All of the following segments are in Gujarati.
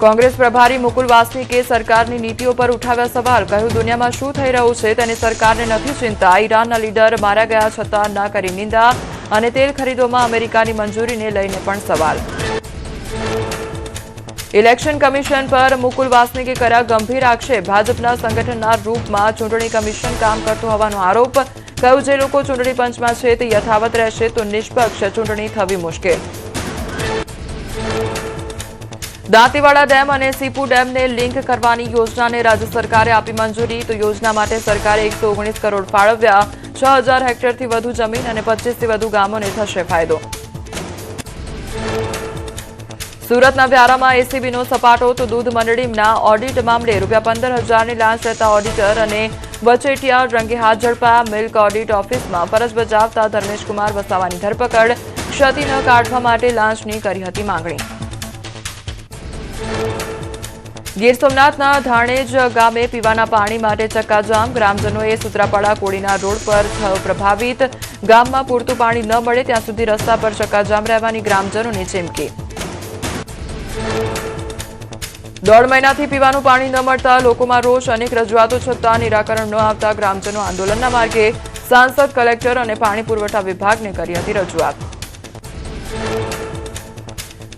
કોંગ્રેસ પ્રભારી મુકુલ વાસનિકે સરકારની નીતિઓ પર ઉઠાવ્યા સવાલ. કહ્યું, દુનિયામાં શું થઈ રહ્યું છે તેની સરકારને નથી ચિંતા. ઈરાનના લીડર માર્યા ગયા છતાં ન કરી નિંદા. અને તેલ ખરીદોમાં અમેરિકાની મંજૂરીને લઈને પણ સવાલ. ઇલેક્શન કમિશન પર મુકુલ વાસનિકે કર્યા ગંભીર આક્ષેપ. ભાજપના સંગઠનના રૂપમાં ચૂંટણી કમિશન કામ કરતું હોવાનો આરોપ. કહ્યું, જે લોકો ચૂંટણી પંચમાં છે તે યથાવત રહેશે તો નિષ્પક્ષ ચૂંટણી થવી મુશ્કેલ. દાંતીવાડા ડેમ અને સીપુ ડેમને લિંક કરવાની યોજનાને રાજ્ય સરકારે આપી મંજૂરી. તો યોજના માટે સરકારે 119 કરોડ ફાળવ્યા. 6000 હેક્ટરથી વધુ જમીન અને 25થી વધુ ગામોને થશે ફાયદો. સુરતના વ્યારામાં એસીબીનો સપાટો. તો દૂધ મંડળીના ઓડિટ મામલે ₹15,000ની લાંચ લેતા ઓડિટર અને વચેટિયા રંગે હાથ ઝડપાયા. મિલ્ક ઓડિટ ઓફિસમાં ફરજ બજાવતા ધર્મેશકુમાર વસાવાની ધરપકડ. ક્ષતિ ન કાઢવા માટે લાંચની કરી હતી માંગણી. ગીર સોમનાથના ધાણેજ ગામે પીવાના પાણી માટે ચક્કાજામ. ગ્રામજનોએ સુત્રાપાડા કોડીના રોડ પર થયો પ્રભાવિત. ગામમાં પૂરતું પાણી ન મળે ત્યાં સુધી રસ્તા પર ચક્કાજામ રહેવાની ગ્રામજનોની ચીમકી. 1.5 મહિનાથી પીવાનું પાણી ન મળતા લોકોમાં રોષ. અનેક રજૂઆતો છતાં નિરાકરણ ન આવતા ગ્રામજનો આંદોલનના માર્ગે. સાંસદ, કલેક્ટર અને પાણી પુરવઠા વિભાગને કરી હતી રજૂઆત.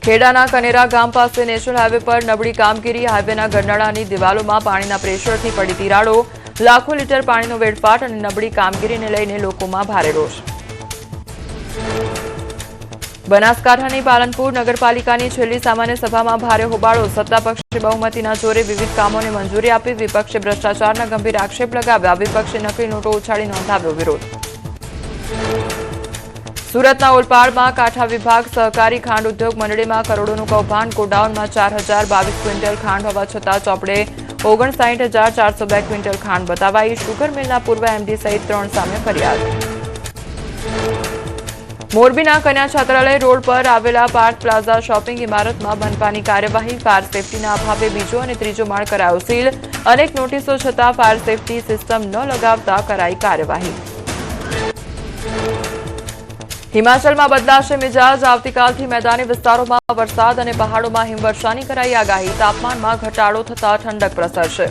ખેડાના કનેરા ગામ પાસે નેશનલ હાઈવે પર નબળી કામગીરી. હાઈવેના ગરનાળાની દિવાલોમાં પાણીના પ્રેશરથી પડી તિરાડો. લાખો લીટર પાણીનો વેડફાટ અને નબળી કામગીરીને લઈને લોકોમાં ભારે રોષ. બનાસકાંઠાની પાલનપુર નગરપાલિકાની છેલ્લી સામાન્ય સભામાં ભારે હોબાળો. સત્તાપક્ષે બહુમતીના જોરે વિવિધ કામોને મંજૂરી આપી. વિપક્ષે ભ્રષ્ટાચારના ગંભીર આક્ષેપ લગાવ્યા. વિપક્ષે નકલી નોટો ઉછાળી નોંધાવ્યો વિરોધ. સુરતના ઓલપાડમાં કાંઠા વિભાગ સહકારી ખાંડ ઉદ્યોગ મંડળીમાં કરોડોનું કૌભાંડ. ગોડાઉનમાં 4022 ક્વિન્ટલ ખાંડ હોવા છતાં ચોપડે 59,402 ક્વિન્ટલ ખાંડ બતાવાઈ. શુગર મિલના પૂર્વ એમડી સહિત 3 સામે ફરિયાદ. મોરબીના કન્યા છાત્રાલય રોડ પર આવેલા પાર્થ પ્લાઝા શોપિંગ ઇમારતમાં મનપાની કાર્યવાહી. ફાયર સેફટીના અભાવે બીજો અને ત્રીજો માળ કરાયો સીલ. અનેક નોટિસો છતાં ફાયર સેફટી સિસ્ટમ ન લગાવતા કરાઈ કાર્યવાહી. હિમાચલમાં બદલાશે મિજાજ. આવતીકાલથી મેદાની વિસ્તારોમાં વરસાદ અને પહાડોમાં હિમવર્ષાની કરાઈ આગાહી. તાપમાનમાં ઘટાડો થતા ઠંડક પ્રસરશે.